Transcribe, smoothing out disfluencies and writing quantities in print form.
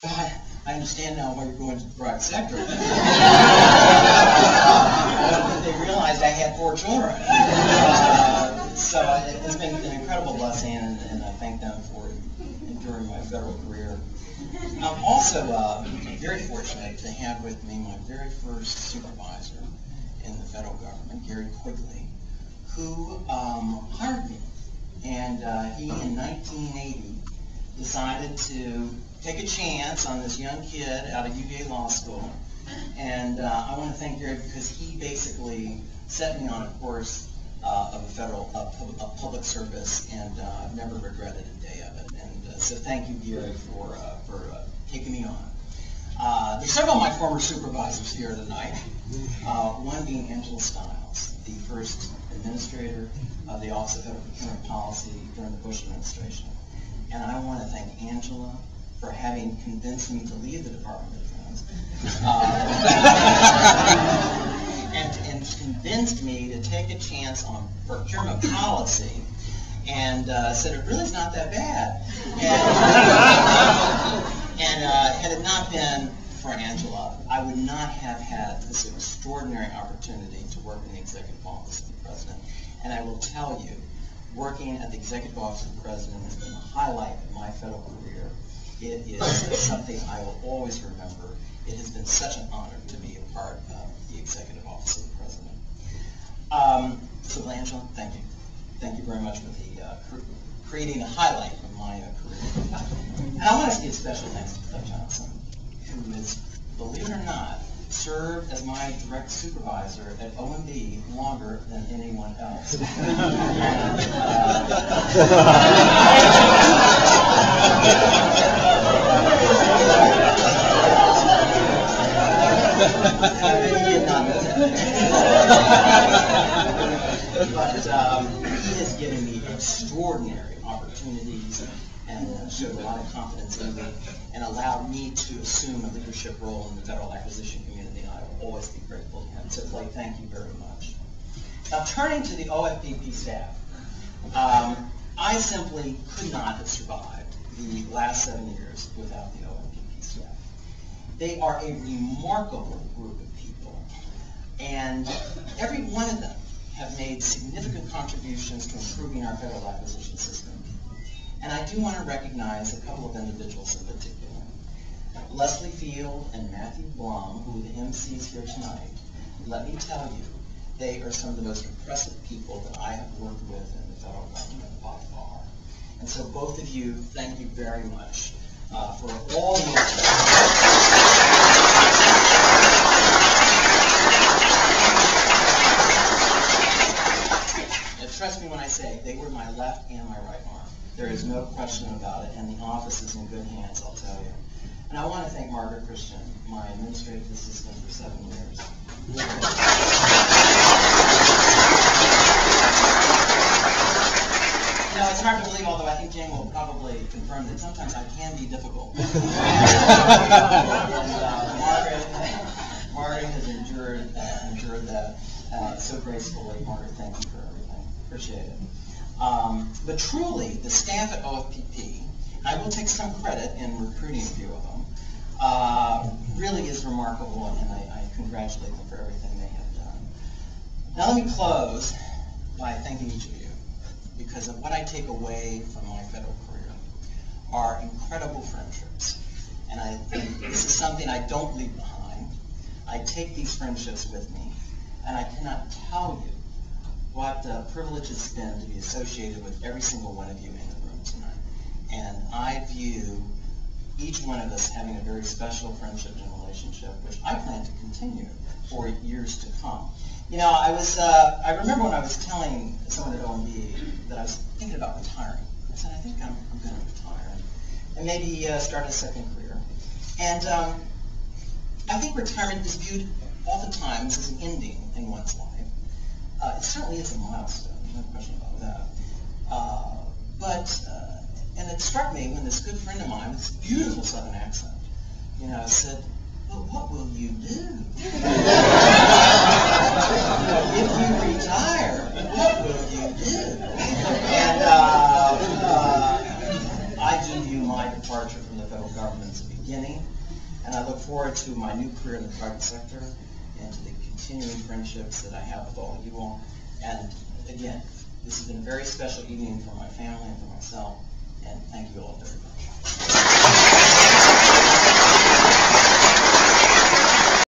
God, I understand now why you're going to the private sector. I don't think they realized I had 4 children. So it's been an incredible blessing, and I thank them for enduring my federal career. I'm also very fortunate to have with me my very first supervisor in the federal government, Gary Quigley, who hired me. And he, in 1980, decided to take a chance on this young kid out of UVA Law School. And I want to thank Gary because he basically set me on a course of a federal public service, and I've never regretted a day of it. And so thank you, Gary, for taking me on. There's several of my former supervisors here tonight, one being Angela Stiles, the first administrator of the Office of Federal Procurement Policy during the Bush administration. And I want to thank Angela for having convinced me to leave the Department of Defense, and convinced me to take a chance on procurement policy, and said it really is not that bad. And had it not been for Angela, I would not have had this extraordinary opportunity to work in the Executive Office of the President. And I will tell you, working at the Executive Office of the President has been the highlight of my federal career. It is something I will always remember. It has been such an honor to be a part of the Executive Office of the President. So, Angela, thank you. Thank you very much for the creating a highlight of my career. And I want to give special thanks to Doug Johnson, who is, believe it or not, served as my direct supervisor at OMB longer than anyone else. But he has given me extraordinary opportunities and showed a lot of confidence in me and allowed me to assume a leadership role in the federal acquisition community, and I will always be grateful to him. So, Clay, thank you very much. Now, turning to the OFPP staff, I simply could not have survived the last 7 years without the OFPP staff. They are a remarkable group of people, and every one of them have made significant contributions to improving our federal acquisition system. And I do want to recognize a couple of individuals in particular. Leslie Field and Matthew Blum, who are the MCs here tonight. Let me tell you, they are some of the most impressive people that I have worked with in the federal government by far. And so both of you, thank you very much for all your trust me when I say they were my left and my right arm. There is no question about it, and the office is in good hands, I'll tell you. And I want to thank Margaret Christian, my administrative assistant for 7 years. You know, it's hard to believe, although I think Jane will probably confirm that sometimes I can be difficult. And Margaret has endured that so gracefully. Margaret, thank you for everything. Appreciate it. But truly, the staff at OFPP, and I will take some credit in recruiting a few of them, really is remarkable, and I congratulate them for everything they have done. Now let me close by thanking each of you, because of what I take away from my federal career are incredible friendships. And I think this is something I don't leave behind. I take these friendships with me, and I cannot tell you what a privilege it's been to be associated with every single one of you in the room tonight. And I view each one of us having a very special friendship and relationship, which I plan to continue for years to come. You know, I remember when I was telling someone at OMB that I was thinking about retiring. I said, I think I'm going to retire and maybe start a second career. And I think retirement is viewed oftentimes as an ending in one's life. It certainly is a milestone, no question about that. And it struck me when this good friend of mine, with this beautiful Southern accent, you know, said, well, what will you do? If you retire, what will you do? And I do view my departure from the federal government as a beginning me. And I look forward to my new career in the private sector and to the continuing friendships that I have with all of you all. And again, this has been a very special evening for my family and for myself, and thank you all very much.